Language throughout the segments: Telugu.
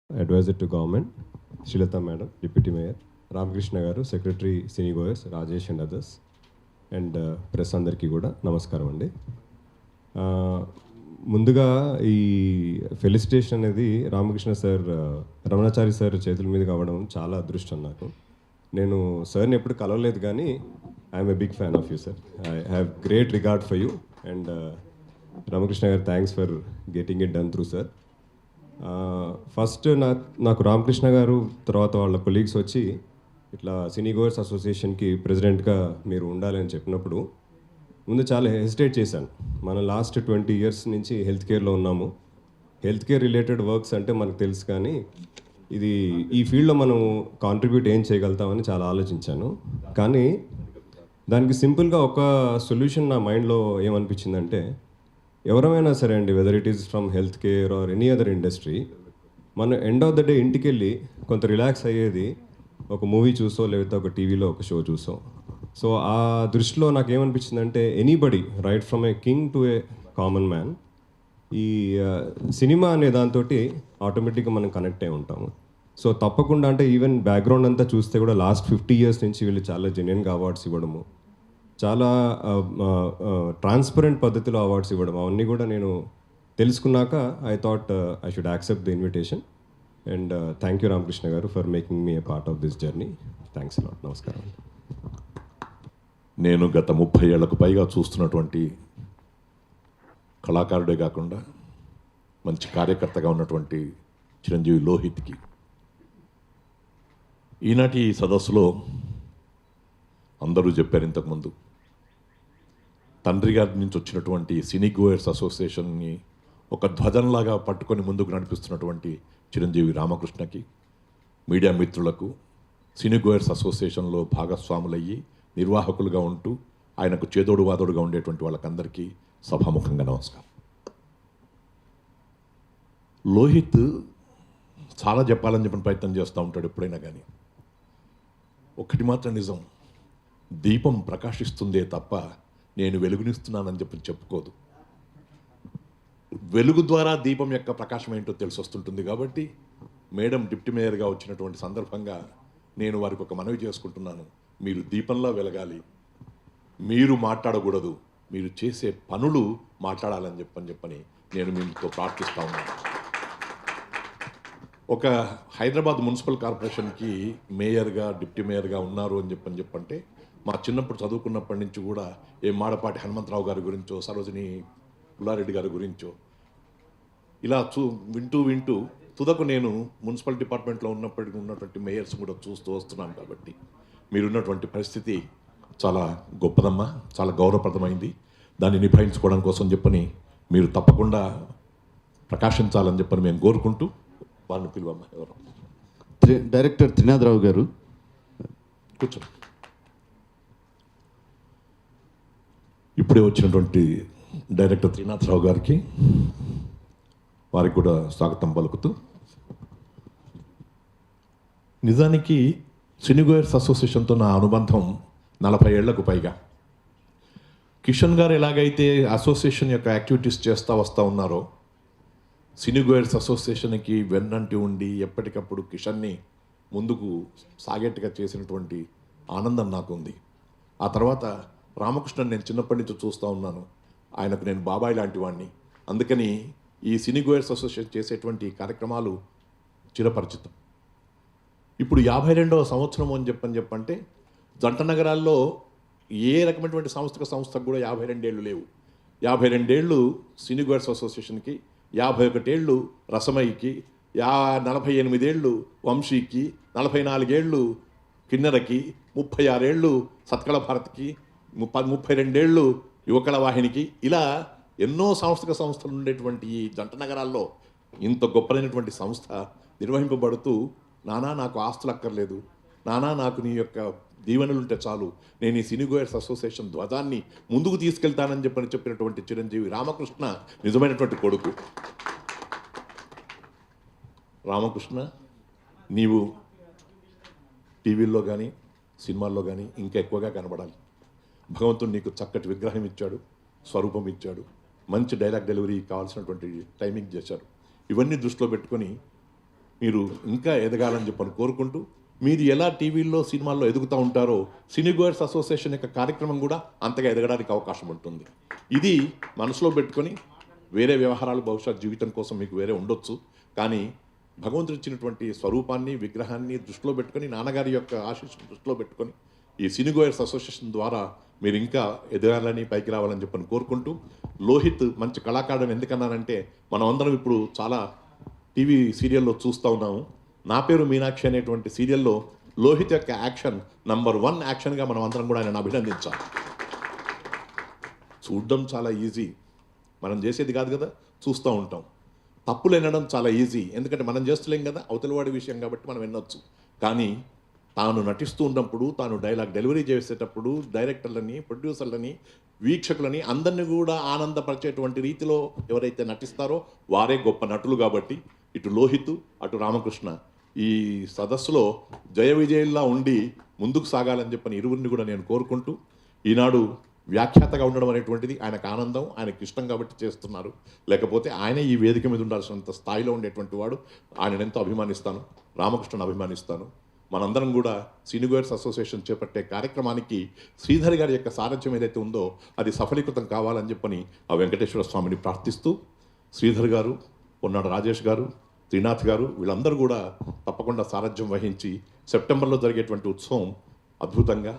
advisor to government, Shilata Madam, Deputy Mayor, Ramakrishna Garu, Secretary, Cine Goers, Rajesh and others, and press అందరికీ కూడా నమస్కారం అండి. ముందుగా ఈ ఫెలిసిటేషన్ అనేది రామకృష్ణ సార్, రమణాచారి సార్ చేతుల మీద కావడం చాలా అదృష్టం నాకు. నేను సార్ని ఎప్పుడు కలవలేదు కానీ I'm a big fan of you sir. I have great regard for you and Ramakrishna garu thanks for getting it done through sir. First నాకు రామకృష్ణ గారు తర్వాత వాళ్ళ కొలీగ్స్ వచ్చి ఇట్లా సినీ గోయర్స్ అసోసియేషన్కి ప్రెసిడెంట్గా మీరు ఉండాలని చెప్పినప్పుడు ముందు చాలా హెసిటేట్ చేశాను. మనం లాస్ట్ 20 years నుంచి హెల్త్ కేర్లో ఉన్నాము. హెల్త్ కేర్ రిలేటెడ్ వర్క్స్ అంటే మనకు తెలుసు, కానీ ఇది ఈ ఫీల్డ్లో మనం కాంట్రిబ్యూట్ ఏం చేయగలుగుతామని చాలా ఆలోచించాను. కానీ దానికి సింపుల్గా ఒక సొల్యూషన్ నా మైండ్లో ఏమనిపించిందంటే, ఎవరైనా సరే అండి, whether it is from health care or any other industry, మనం ఎండ్ ఆఫ్ ద డే ఇంటికి వెళ్ళి కొంత రిలాక్స్ అయ్యేది ఒక మూవీ చూసో లేకపోతే ఒక టీవీలో ఒక షో చూసో. సో ఆ దృష్టిలో నాకు ఏమనిపించిందంటే, anybody right from a king to a common man, ఈ సినిమా అనే దాంతో ఆటోమేటిక్గా మనం కనెక్ట్ అయి ఉంటాము. సో తప్పకుండా అంటే ఈవెన్ బ్యాక్గ్రౌండ్ అంతా చూస్తే కూడా లాస్ట్ 50 years నుంచి వీళ్ళు చాలా జెన్యున్గా అవార్డ్స్ ఇవ్వడము, చాలా ట్రాన్స్పరెంట్ పద్ధతిలో అవార్డ్స్ ఇవ్వడం, అవన్నీ కూడా నేను తెలుసుకున్నాక I thought I should accept the invitation. And thank you Ramakrishna garu for making me a part of this journey. Thanks a lot. నమస్కారం. నేను గత 30 ఏళ్లకు పైగా చూస్తున్నటువంటి కళాకారుడే కాకుండా మంచి కార్యకర్తగా ఉన్నటువంటి చిరంజీవి లోహిత్కి ఈనాటి ఈ సదస్సులో అందరూ చెప్పారు ఇంతకుముందు, తండ్రి గారి నుంచి వచ్చినటువంటి సినీ గోయర్స్ అసోసియేషన్ని ఒక ధ్వజంలాగా పట్టుకొని ముందుకు నడిపిస్తున్నటువంటి చిరంజీవి రామకృష్ణకి, మీడియా మిత్రులకు, సినీ గోయర్స్ అసోసియేషన్లో భాగస్వాములయ్యి నిర్వాహకులుగా ఉంటూ ఆయనకు చేదోడు వాదోడుగా ఉండేటువంటి వాళ్ళకందరికీ సభాముఖంగా నమస్కారం. లోహిత్ చాలా చెప్పాలని చెప్పిన ప్రయత్నం చేస్తూ ఉంటాడు ఎప్పుడైనా, కానీ ఒకటి మాత్రం నిజం, దీపం ప్రకాశిస్తుందే తప్ప నేను వెలుగునిస్తున్నానని చెప్పుకోదు. వెలుగు ద్వారా దీపం యొక్క ప్రకాశం ఏంటో తెలిసి వస్తుంటుంది. కాబట్టి మేడం డిప్యూటీ మేయర్గా వచ్చినటువంటి సందర్భంగా నేను వారికి ఒక మనవి చేసుకుంటున్నాను, మీరు దీపంలా వెలగాలి, మీరు మాట్లాడకూడదు, మీరు చేసే పనులు మాట్లాడాలని చెప్పని నేను మీతో ప్రార్థిస్తా ఉన్నాను. ఒక హైదరాబాద్ మున్సిపల్ కార్పొరేషన్కి మేయర్గా డిప్యూటీ మేయర్గా ఉన్నారు అని చెప్పంటే, మా చిన్నప్పుడు చదువుకున్నప్పటి నుంచి కూడా ఏ మాడపాటి హనుమంతరావు గారి గురించో, సరోజిని పుల్లారెడ్డి గారి గురించో ఇలా వింటూ తుదకు నేను మున్సిపల్ డిపార్ట్మెంట్లో ఉన్నటువంటి మేయర్స్ కూడా చూస్తూ వస్తున్నాను. కాబట్టి మీరున్నటువంటి పరిస్థితి చాలా గొప్పదమ్మా, చాలా గౌరవప్రదమైంది. దాన్ని నిభాయించుకోవడం కోసం చెప్పని మీరు తప్పకుండా ప్రకాశించాలని చెప్పని మేము కోరుకుంటూ వాళ్ళని పిలువమ్మా. ఎవరు? డైరెక్టర్ త్రినాథరావు గారు కూర్చో. ఇప్పుడే వచ్చినటువంటి డైరెక్టర్ త్రినాథరావు గారికి వారికి కూడా స్వాగతం పలుకుతూ, నిజానికి సినీ గోయర్స్ అసోసియేషన్తో నా అనుబంధం 40 ఏళ్లకు పైగా. కిషన్ గారు ఎలాగైతే అసోసియేషన్ యొక్క యాక్టివిటీస్ చేస్తూ వస్తూ ఉన్నారో, సినీ గోయర్స్ అసోసియేషన్కి వెన్నంటి ఉండి ఎప్పటికప్పుడు కిషన్ని ముందుకు సాగేట్టుగా చేసినటువంటి ఆనందం నాకు ఉంది. ఆ తర్వాత రామకృష్ణన్ నేను చిన్నప్పటి నుంచి చూస్తూ ఉన్నాను, ఆయనకు నేను బాబాయ్ లాంటి వాడిని. అందుకని ఈ సినీ గోయర్స్ అసోసియేషన్ చేసేటువంటి కార్యక్రమాలు చిరపరిచితం. ఇప్పుడు 52వ సంవత్సరం అని చెప్పంటే, జంట నగరాల్లో ఏ రకమైనటువంటి సంస్థకు కూడా 52 ఏళ్ళు లేవు. 52 ఏళ్ళు సినీ గోయర్స్ అసోసియేషన్కి, 51 ఏళ్ళు రసమయ్యకి, 48 ఏళ్ళు వంశీకి, 44 ఏళ్ళు కిన్నెరకి, 36 ఏళ్ళు సత్కళ భారత్కి, 32 ఏళ్ళు యువకళ వాహినికి, ఇలా ఎన్నో సంస్థలు ఉండేటువంటి ఈ జంట నగరాల్లో ఇంత గొప్పదైనటువంటి సంస్థ నిర్వహింపబడుతూ, నానా నాకు ఆస్తులు అక్కర్లేదు, నానా నాకు నీ యొక్క దీవెనలుంటే చాలు, నేను ఈ సినీ గోయర్స్ అసోసియేషన్ ధ్వజాన్ని ముందుకు తీసుకెళ్తానని చెప్పినటువంటి చిరంజీవి రామకృష్ణ నిజమైనటువంటి కొడుకు. రామకృష్ణ, నీవు టీవీల్లో కానీ సినిమాల్లో కానీ ఇంకా ఎక్కువగా కనబడాలి. భగవంతుడు నీకు చక్కటి విగ్రహం ఇచ్చాడు, స్వరూపం ఇచ్చాడు, మంచి డైలాగ్ డెలివరీ కావాల్సినటువంటి టైమింగ్ చేశారు. ఇవన్నీ దృష్టిలో పెట్టుకొని మీరు ఇంకా ఎదగాలని చెప్పని కోరుకుంటూ, మీరు ఎలా టీవీల్లో సినిమాల్లో ఎదుగుతూ ఉంటారో సినీ గోయర్స్ అసోసియేషన్ యొక్క కార్యక్రమం కూడా అంతగా ఎదగడానికి అవకాశం ఉంటుంది. ఇది మనసులో పెట్టుకొని వేరే వ్యవహారాలు బహుశా జీవితం కోసం మీకు వేరే ఉండొచ్చు, కానీ భగవంతుడు ఇచ్చినటువంటి స్వరూపాన్ని విగ్రహాన్ని దృష్టిలో పెట్టుకొని, నాన్నగారి యొక్క ఆశీస్సును దృష్టిలో పెట్టుకొని ఈ సినీ గోయర్స్ అసోసియేషన్ ద్వారా మీరు ఇంకా ఎదగాలని పైకి రావాలని చెప్పని కోరుకుంటూ, లోహిత్ మంచి కళాకారుడు ఎందుకన్నానంటే మనం అందరం ఇప్పుడు చాలా టీవీ సీరియల్లో చూస్తూ ఉన్నాము. నా పేరు మీనాక్షి అనేటువంటి సీరియల్లో లోహిత్ యొక్క యాక్షన్ నంబర్ 1 యాక్షన్గా మనం అందరం కూడా ఆయన అభినందించాలి. చూడడం చాలా ఈజీ, మనం చేసేది కాదు కదా, చూస్తూ ఉంటాం. తప్పులు వినడం చాలా ఈజీ, ఎందుకంటే మనం చేస్తలేం కదా, అవతలవాడి విషయం కాబట్టి మనం వినొచ్చు. కానీ తాను నటిస్తూ ఉన్నప్పుడు, తాను డైలాగ్ డెలివరీ చేసేటప్పుడు డైరెక్టర్లని, ప్రొడ్యూసర్లని, వీక్షకులని అందరినీ కూడా ఆనందపరిచేటువంటి రీతిలో ఎవరైతే నటిస్తారో వారే గొప్ప నటులు. కాబట్టి ఇటు లోహిత్ అటు రామకృష్ణ ఈ సదస్సులో జయ విజయుల్లా ఉండి ముందుకు సాగాలని చెప్పని ఇరువురిని కూడా నేను కోరుకుంటూ, ఈనాడు వ్యాఖ్యాతగా ఉండడం అనేటువంటిది ఆయనకు ఆనందం, ఆయనకు ఇష్టం కాబట్టి చేస్తున్నారు. లేకపోతే ఆయన ఈ వేదిక మీద ఉండాల్సినంత స్థాయిలో ఉండేటువంటి వాడు. ఆయన ఎంతో అభిమానిస్తాను, రామకృష్ణను అభిమానిస్తాను. మనందరం కూడా సినీ గోయర్స్ అసోసియేషన్ చేపట్టే కార్యక్రమానికి శ్రీధర్ గారి యొక్క సారథ్యం ఏదైతే ఉందో అది సఫలీకృతం కావాలని చెప్పని ఆ వెంకటేశ్వర స్వామిని ప్రార్థిస్తూ, శ్రీధర్ గారు, పొన్నాడు రాజేష్ గారు, త్రినాథ్ గారు వీళ్ళందరూ కూడా తప్పకుండా సారథ్యం వహించి సెప్టెంబర్లో జరిగేటువంటి ఉత్సవం అద్భుతంగా,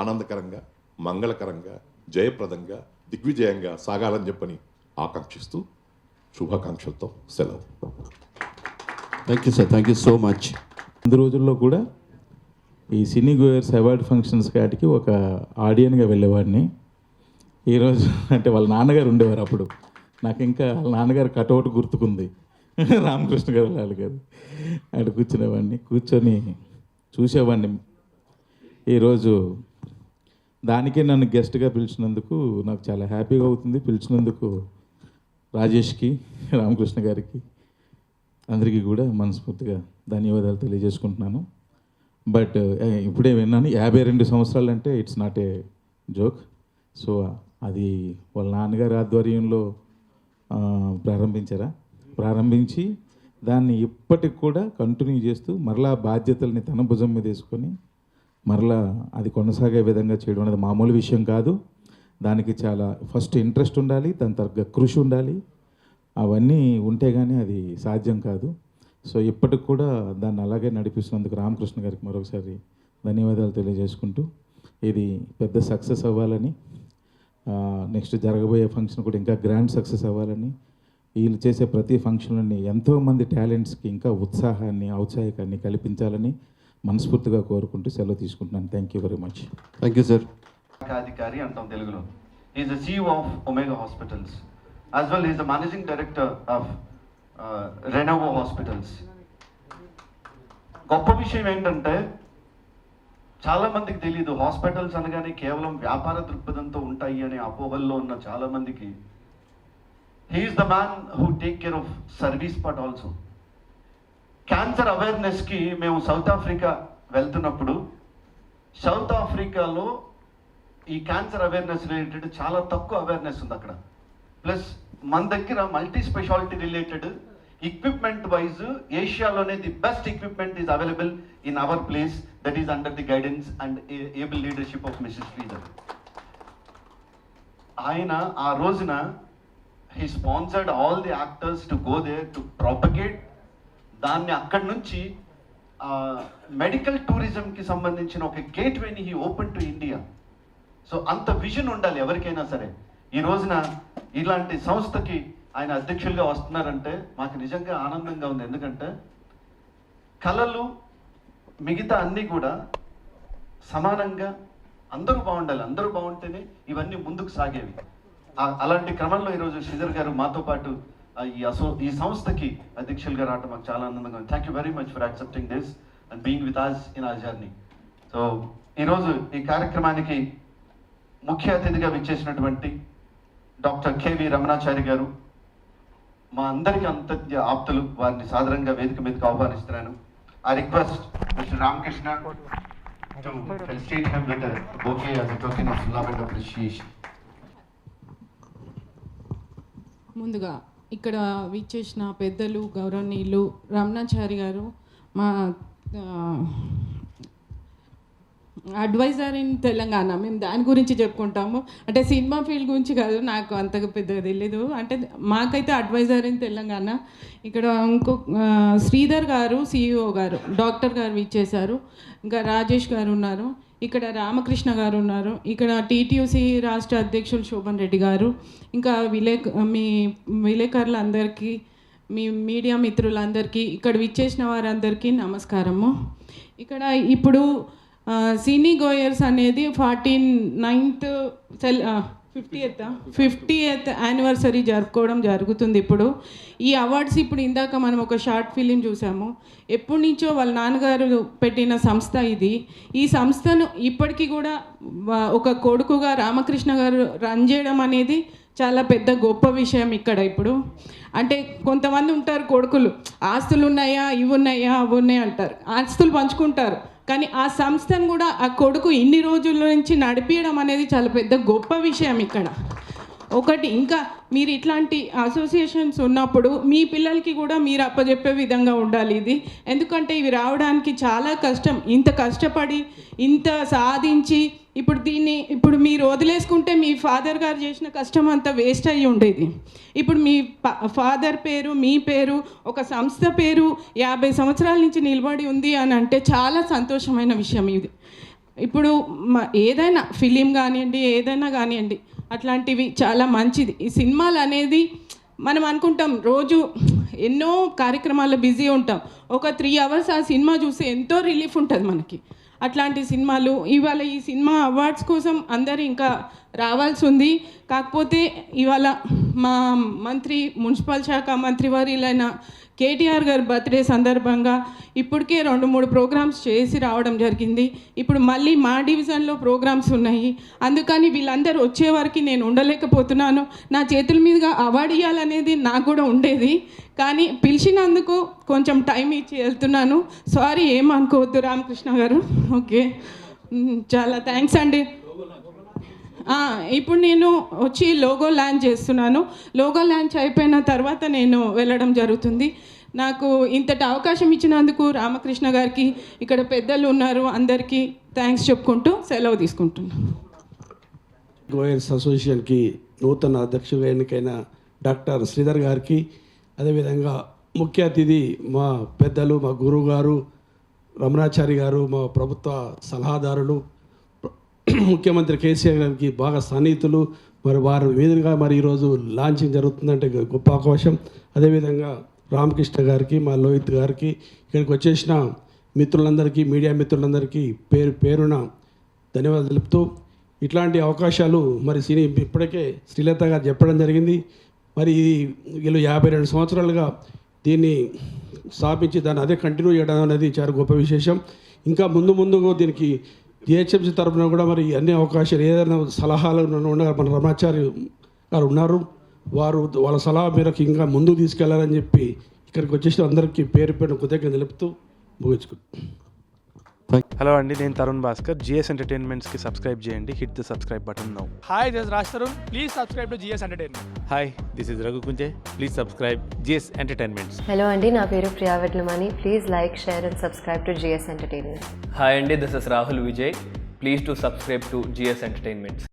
ఆనందకరంగా, మంగళకరంగా, జయప్రదంగా, దిగ్విజయంగా సాగాలని చెప్పని ఆకాంక్షిస్తూ శుభాకాంక్షలతో సెలవు. Thank you sir, thank you so much. ముందు రోజుల్లో కూడా ఈ సినీ గోయర్స్ అవార్డ్ ఫంక్షన్స్ కాటికి ఒక ఆడియన్గా వెళ్ళేవాడిని. ఈరోజు అంటే వాళ్ళ నాన్నగారు ఉండేవారు అప్పుడు, నాకు ఇంకా వాళ్ళ నాన్నగారు కటౌట్ గుర్తుకుంది, రామకృష్ణ గారు లాల్ గారు. అక్కడ కూర్చొని చూసేవాడిని. ఈరోజు దానికే నన్ను గెస్ట్గా పిలిచినందుకు నాకు చాలా హ్యాపీగా అవుతుంది. పిలిచినందుకు రాజేష్కి, రామకృష్ణ గారికి అందరికీ కూడా మనస్ఫూర్తిగా ధన్యవాదాలు తెలియజేసుకుంటున్నాను. బట్ ఇప్పుడే విన్నాను 52 సంవత్సరాలు అంటే it's not a joke. So అది వాళ్ళ నాన్నగారి ఆధ్వర్యంలో ప్రారంభించి దాన్ని ఇప్పటికి కూడా కంటిన్యూ చేస్తూ మరలా బాధ్యతల్ని తన భుజం మీద వేసుకొని మరలా అది కొనసాగే విధంగా చేయడం అనేది మామూలు విషయం కాదు. దానికి చాలా ఫస్ట్ ఇంట్రెస్ట్ ఉండాలి, దాని తర్వాత కృషి ఉండాలి. అవన్నీ ఉంటే కానీ అది సాధ్యం కాదు. సో ఇప్పటికి కూడా దాన్ని అలాగే నడిపిస్తున్నందుకు రామకృష్ణ గారికి మరొకసారి ధన్యవాదాలు తెలియజేసుకుంటూ, ఇది పెద్ద సక్సెస్ అవ్వాలని, నెక్స్ట్ జరగబోయే ఫంక్షన్ కూడా ఇంకా గ్రాండ్ సక్సెస్ అవ్వాలని, వీళ్ళు చేసే ప్రతి ఫంక్షన్లని ఎంతోమంది టాలెంట్స్కి ఇంకా ఉత్సాహాన్ని, ఔత్సాహికాన్ని కల్పించాలని మనస్ఫూర్తిగా కోరుకుంటూ సెలవు తీసుకుంటున్నాను. Thank you very much. Thank you sir. అధికారి అంటాం తెలుగులో. Is the CEO of omega hospitals. As well, he is the managing director of Renovo Hospitals. గొప్ప విషయం ఏంటంటే చాలా మందికి తెలియదు, హాస్పిటల్స్ అనగానే కేవలం వ్యాపార దృక్పథంతో ఉంటాయి అనే అపోహల్లో ఉన్న చాలా మందికి he is the man who take care of service part also. Cancer అవేర్నెస్కి మేము సౌత్ ఆఫ్రికా వెళ్తున్నప్పుడు, సౌత్ ఆఫ్రికాలో ఈ క్యాన్సర్ అవేర్నెస్ రిలేటెడ్ చాలా తక్కువ అవేర్నెస్ ఉంది అక్కడ. ప్లస్ మన దగ్గర multi specialty related equipment wise ఏషియాలోనే the best equipment is available in our place, that is under the guidance and able leadership of Mr Sridhar. ఆయన ఆ రోజున he sponsored all the actors to go there to propagate దాన్ని. అక్కడి నుంచి మెడికల్ టూరిజంకి సంబంధించిన ఒక గేట్వేని he open to India. So అంత విజన్ ఉండాలి ఎవరికైనా సరే. ఈ రోజున ఇలాంటి సంస్థకి ఆయన అధ్యక్షులుగా వస్తున్నారంటే మాకు నిజంగా ఆనందంగా ఉంది. ఎందుకంటే కళలు మిగతా అన్నీ కూడా సమానంగా అందరూ బాగుండాలి, అందరూ బాగుంటేనే ఇవన్నీ ముందుకు సాగేవి. అలాంటి క్రమంలో ఈరోజు శ్రీధర్ గారు మాతో పాటు ఈ సంస్థకి అధ్యక్షులుగా రావడం మాకు చాలా ఆనందంగా ఉంది. Thank you very much for accepting this and being with us in our journey. So ఈరోజు ఈ కార్యక్రమానికి ముఖ్య అతిథిగా విచ్చేసినటువంటి డాక్టర్ కేవి రమణాచారి గారు, మా అందరికీ అంతర్య ఆప్తులు, వారిని సాధారణంగా వేదిక మీదకి ఆహ్వానిస్తున్నాను. I request mister Ramakrishna to felicitate him with a bouquet as a token of love and appreciation. ముందుగా ఇక్కడ విచ్చేసిన పెద్దలు గౌరవనీయులు రమణాచారి గారు, మా అడ్వైజర్ ఇన్ తెలంగాణ, మేము దాని గురించి చెప్పుకుంటాము. అంటే సినిమా ఫీల్డ్ గురించి కాదు, నాకు అంతగా పెద్దగా తెలియదు. అంటే మాకైతే అడ్వైజర్ ఇన్ తెలంగాణ. ఇక్కడ ఇంకో శ్రీధర్ గారు, సిఇఓ గారు, డాక్టర్ గారు ఇచ్చేశారు. ఇంకా రాజేష్ గారు ఉన్నారు, ఇక్కడ రామకృష్ణ గారు ఉన్నారు, ఇక్కడ టీటీయూసీ రాష్ట్ర అధ్యక్షులు శోభన్ రెడ్డి గారు, ఇంకా మీ విలేకరులందరికీ, మీ మీడియా మిత్రులందరికీ, ఇక్కడ విచ్చేసిన వారందరికీ నమస్కారము. ఇక్కడ ఇప్పుడు సినీ గోయర్స్ అనేది 50th యానివర్సరీ జరుపుకోవడం జరుగుతుంది. ఇప్పుడు ఈ అవార్డ్స్, ఇప్పుడు ఇందాక మనం ఒక షార్ట్ ఫిలిం చూసాము. ఎప్పటి నుంచో వాళ్ళ నాన్నగారు పెట్టిన సంస్థ ఇది. ఈ సంస్థను ఇప్పటికీ కూడా ఒక కొడుకుగా రామకృష్ణ గారు రన్ చేయడం అనేది చాలా పెద్ద గొప్ప విషయం. ఇక్కడ ఇప్పుడు అంటే కొంతమంది ఉంటారు కొడుకులు, ఆస్తులు ఉన్నాయా, ఇవి ఉన్నాయా, అవి ఉన్నాయి అంటారు, ఆస్తులు పంచుకుంటారు. కానీ ఆ సంస్థను కూడా ఆ కొడుకు ఇన్ని రోజుల నుంచి నడిపించడం అనేది చాలా పెద్ద గొప్ప విషయం ఇక్కడ. ఒకటి ఇంకా మీరు ఇట్లాంటి అసోసియేషన్స్ ఉన్నప్పుడు మీ పిల్లలకి కూడా మీరు అప్పచెప్పే విధంగా ఉండాలి ఇది. ఎందుకంటే ఇవి రావడానికి చాలా కష్టం. ఇంత కష్టపడి ఇంత సాధించి ఇప్పుడు మీరు వదిలేసుకుంటే మీ ఫాదర్ గారు చేసిన కష్టం అంతా వేస్ట్ అయ్యి ఉండేది. ఇప్పుడు మీ ఫాదర్ పేరు, మీ పేరు, ఒక సంస్థ పేరు 50 సంవత్సరాల నుంచి నిలబడి ఉంది అని అంటే చాలా సంతోషమైన విషయం ఇది. ఇప్పుడు ఏదైనా ఫిలిం కానివ్వండి, ఏదైనా కానివ్వండి, అట్లాంటివి చాలా మంచిది. ఈ సినిమాలు అనేది మనం అనుకుంటాం రోజు ఎన్నో కార్యక్రమాల్లో బిజీ ఉంటాం, ఒక 3 hours ఆ సినిమా చూస్తే ఎంతో రిలీఫ్ ఉంటుంది మనకి. అట్లాంటి సినిమాలు ఇవాళ ఈ సినిమా అవార్డ్స్ కోసం అందరూ ఇంకా రావాల్సి ఉంది. కాకపోతే ఇవాళ మా మున్సిపల్ శాఖ మంత్రివర్యులైన కేటీఆర్ గారి బర్త్డే సందర్భంగా ఇప్పటికే 2-3 ప్రోగ్రామ్స్ చేసి రావడం జరిగింది. ఇప్పుడు మళ్ళీ మా డివిజన్లో ప్రోగ్రామ్స్ ఉన్నాయి. అందుకని వీళ్ళందరూ వచ్చే వరకు నేను ఉండలేకపోతున్నాను. నా చేతుల మీదుగా అవార్డు ఇవ్వాలనేది నాకు కూడా ఉండేది, కానీ పిలిచినందుకు కొంచెం టైం ఇచ్చి వెళ్తున్నాను. సారీ, ఏమనుకోవద్దు రామకృష్ణ గారు. ఓకే, చాలా థ్యాంక్స్ అండి. ఇప్పుడు నేను వచ్చి లోగో లాంచ్ చేస్తున్నాను. లోగో లాంచ్ అయిపోయిన తర్వాత నేను వెళ్ళడం జరుగుతుంది. నాకు ఇంతటి అవకాశం ఇచ్చినందుకు రామకృష్ణ గారికి, ఇక్కడ పెద్దలు ఉన్నారు, అందరికీ థ్యాంక్స్ చెప్పుకుంటూ సెలవు తీసుకుంటున్నాను. గోయర్స్ అసోసియేషన్కి నూతన అధ్యక్షులుగా ఎన్నికైన డాక్టర్ శ్రీధర్ గారికి, అదేవిధంగా ముఖ్య అతిథి మా పెద్దలు, మా గురువు గారు రమణాచారి గారు, మా ప్రభుత్వ సలహాదారులు, ముఖ్యమంత్రి కేసీఆర్ గారికి బాగా సన్నిహితులు, మరి వారి మీదుగా మరి ఈరోజు లాంచింగ్ జరుగుతుందంటే గొప్ప అవకాశం. అదేవిధంగా రామకృష్ణ గారికి, మా లోహిత్ గారికి, ఇక్కడికి వచ్చేసిన మిత్రులందరికీ, మీడియా మిత్రులందరికీ పేరున ధన్యవాదాలు తెలుపుతూ, ఇట్లాంటి అవకాశాలు మరి ఇప్పటికే శ్రీలత గారు చెప్పడం జరిగింది. మరి వీళ్ళు 52 సంవత్సరాలుగా దీన్ని స్థాపించి దాన్ని అదే కంటిన్యూ చేయడం అనేది చాలా గొప్ప విశేషం. ఇంకా ముందు దీనికి జిహెచ్ఎంసీ తరఫున కూడా మరి అన్ని అవకాశాలు, ఏదైనా సలహాలు మన రమణాచారి గారు ఉన్నారు, వాళ్ళ సలహా మేరకు ఇంకా ముందుకు తీసుకెళ్లాలని చెప్పి ఇక్కడికి వచ్చేసిన అందరికీ పేరు కృతజ్ఞతలు తెలుపుతూ ముగించుకుంటాం. హలో అండి, నేను తరుణ్ భాస్కర్. జిఎస్ ఎంటర్టైన్మెంట్స్కి సబ్స్క్రైబ్ చేయండి. Hit the subscribe button now. Hi, this is Raj Tarun. Please subscribe to GS Entertainment. Hi, this is Raghu Kunje. Please subscribe GS Entertainments. Hello అండి, నా పేరు Priya Vetlamani. Please like, share and subscribe to GS Entertainment. Hi అండి, this is Rahul Vijay. Please do subscribe to GS Entertainments.